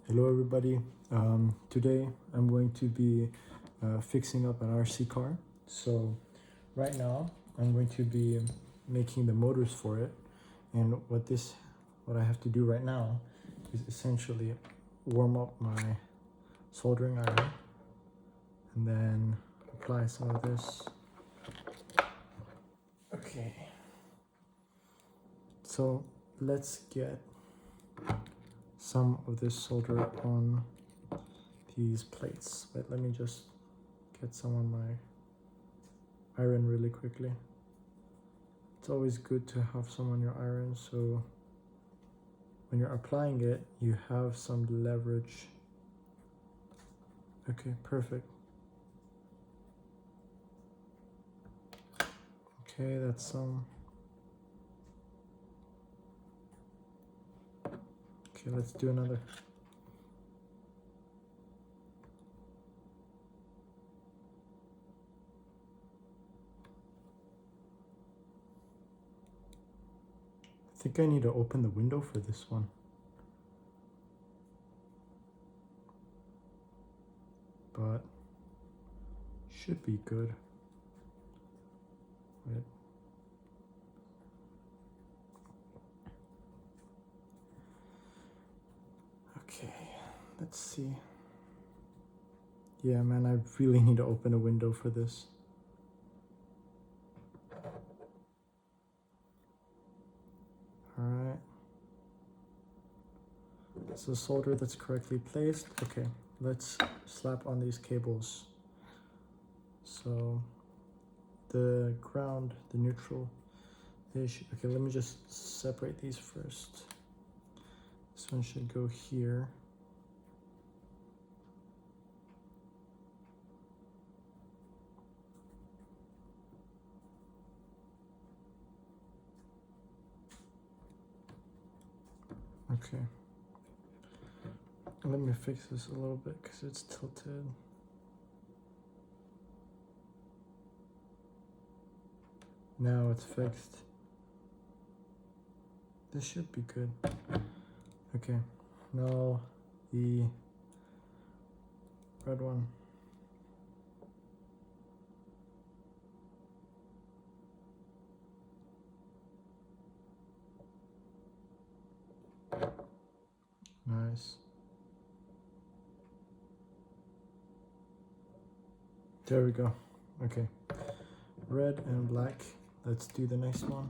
Hello everybody. Today I'm going to be fixing up an RC car. So right now I'm going to be making the motors for it, and what I have to do right now is essentially warm up my soldering iron and then apply some of this. Okay, so let's get some of this solder on these plates. But let me just get some on my iron really quickly. It's always good to have some on your iron, so when you're applying it, you have some leverage. Okay, perfect. Okay, that's some. Okay, let's do another. I think I need to open the window for this one. But should be good. Wait. Okay, let's see. Yeah, man, I really need to open a window for this. Alright. So solder that's correctly placed. Okay, let's slap on these cables. So the ground, the neutral ish. Okay, let me just separate these first. This one should go here. Okay. Let me fix this a little bit because it's tilted. Now it's fixed. This should be good. Okay, now the red one. Nice. There we go. Okay, red and black. Let's do the next one.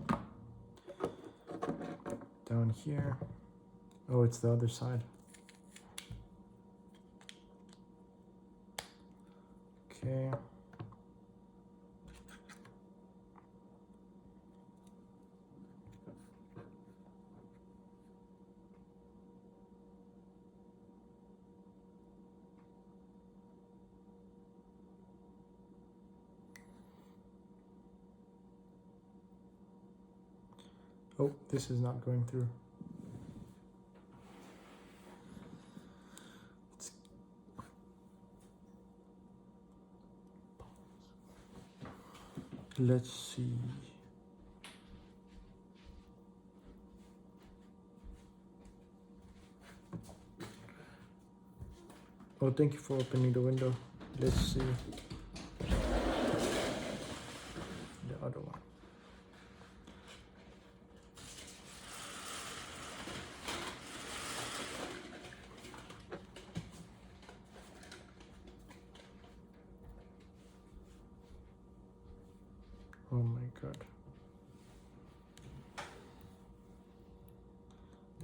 Down here. Oh, it's the other side. Okay. Oh, this is not going through. Let's see. Oh, thank you for opening the window. Let's see the other one. Oh my god.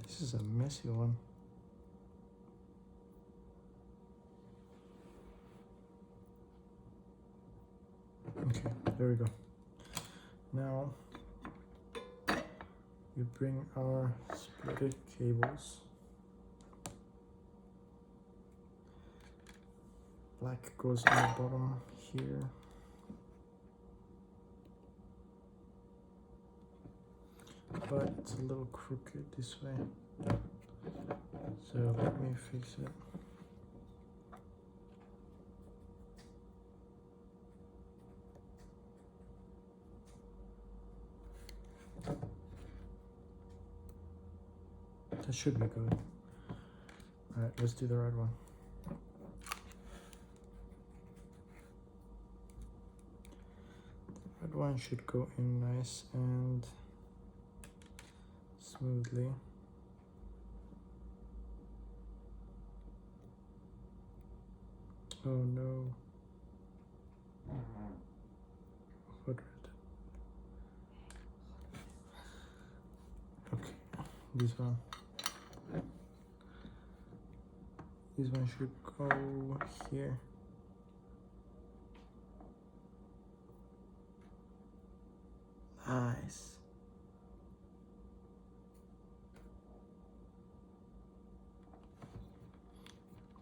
This is a messy one. Okay, there we go. Now we bring our splitted cables. Black goes on the bottom here. But it's a little crooked this way. So let me fix it. That should be good. Alright, let's do the red one. The red one should go in nice and smoothly. Oh no. What red? Okay, this one. This one should go here. Nice.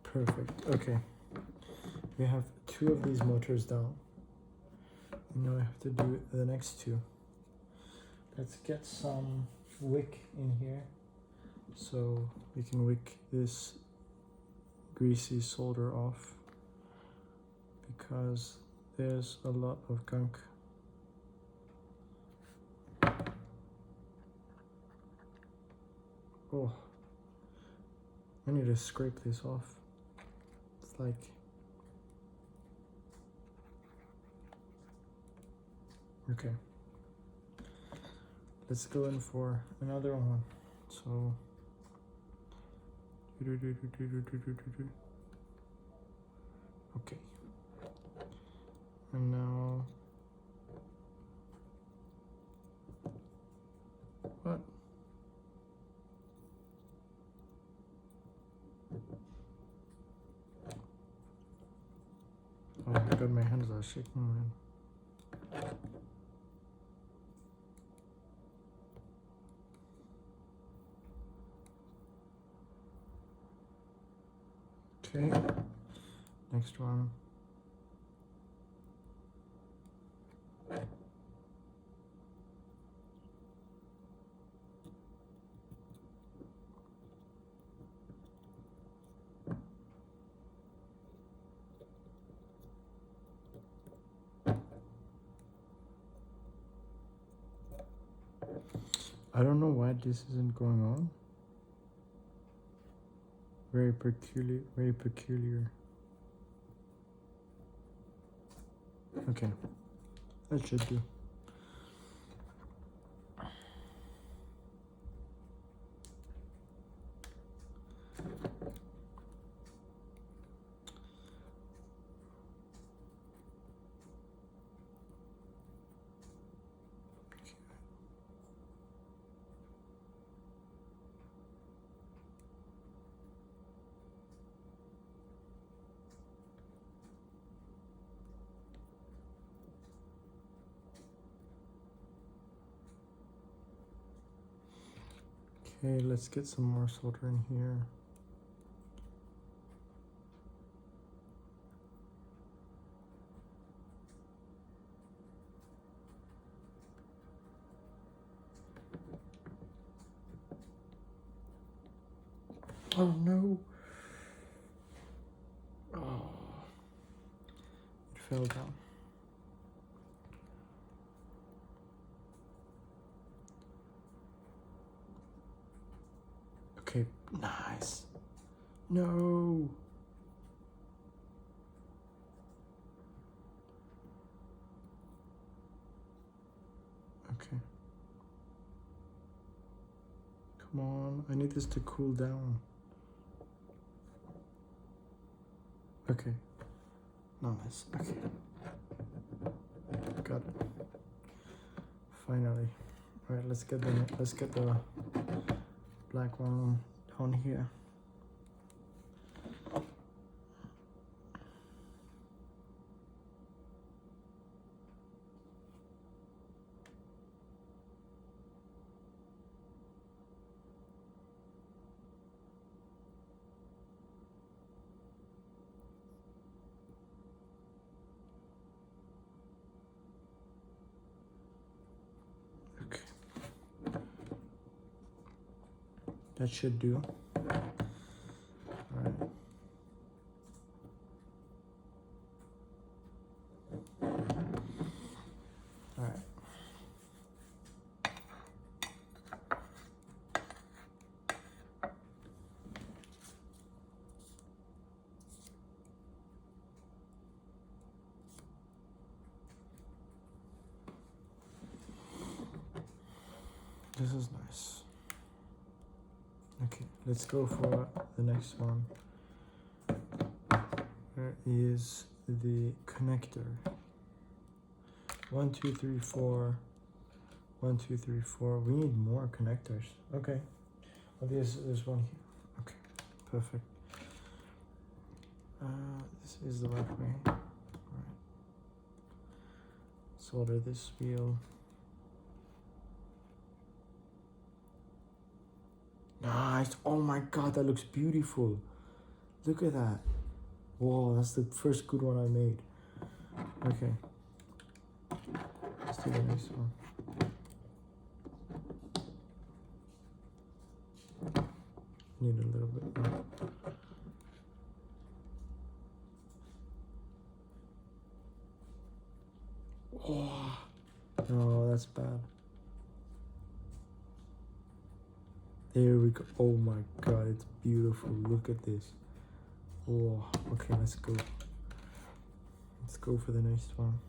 Perfect. Okay. We have 2 of these motors down. And now I have to do the next 2. Let's get some wick in here so we can wick this greasy solder off, because there's a lot of gunk. Oh, I need to scrape this off. It's like, okay, let's go in for another one. So okay, and now what? Oh my god, my hands are shaking, man. Okay, next one. I don't know why this isn't going on. Very peculiar, very peculiar. Okay, that should do. Okay, let's get some more solder in here. Oh no! Oh, it fell down. Okay, nice. No! Okay. Come on, I need this to cool down. Okay. Nice. Okay. Got it. Finally. Alright, let's get the black one down here. Okay. That should do. Alright. Alright. This is nice. Okay, let's go for the next one. Where is the connector? 1, 2, 3, 4. 1, 2, 3, 4. We need more connectors. Okay. Well, there's one here. Okay, perfect. This is the right way. All right. Solder this wheel. Nice. Oh my god, that looks beautiful. Look at that. Whoa, that's the first good one I made. Okay. Let's do the next one. Need a little bit more. Oh, no, that's bad. There we go. Oh my god, it's beautiful. Look at this. Oh, okay, let's go. Let's go for the next one.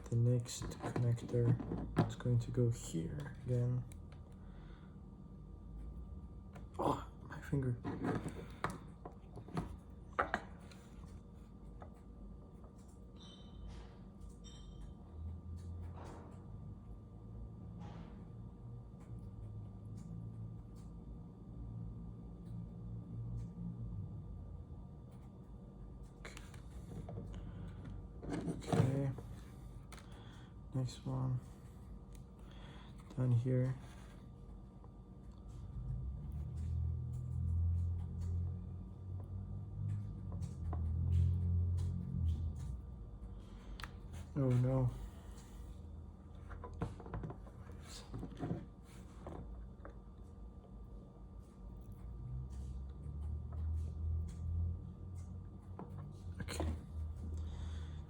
The next connector is going to go here again. Oh, my finger. Okay. Next one. Down here. Oh no. Okay.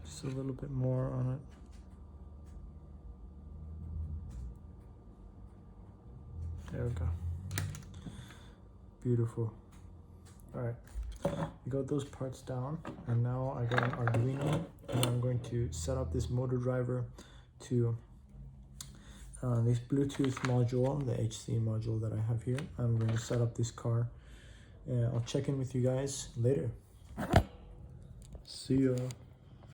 Just a little bit more on it. There we go. Beautiful. Alright. We got those parts down, and now I got an Arduino, and I'm going to set up this motor driver to this Bluetooth module, the HC module that I have here. I'm going to set up this car, and I'll check in with you guys later. See ya.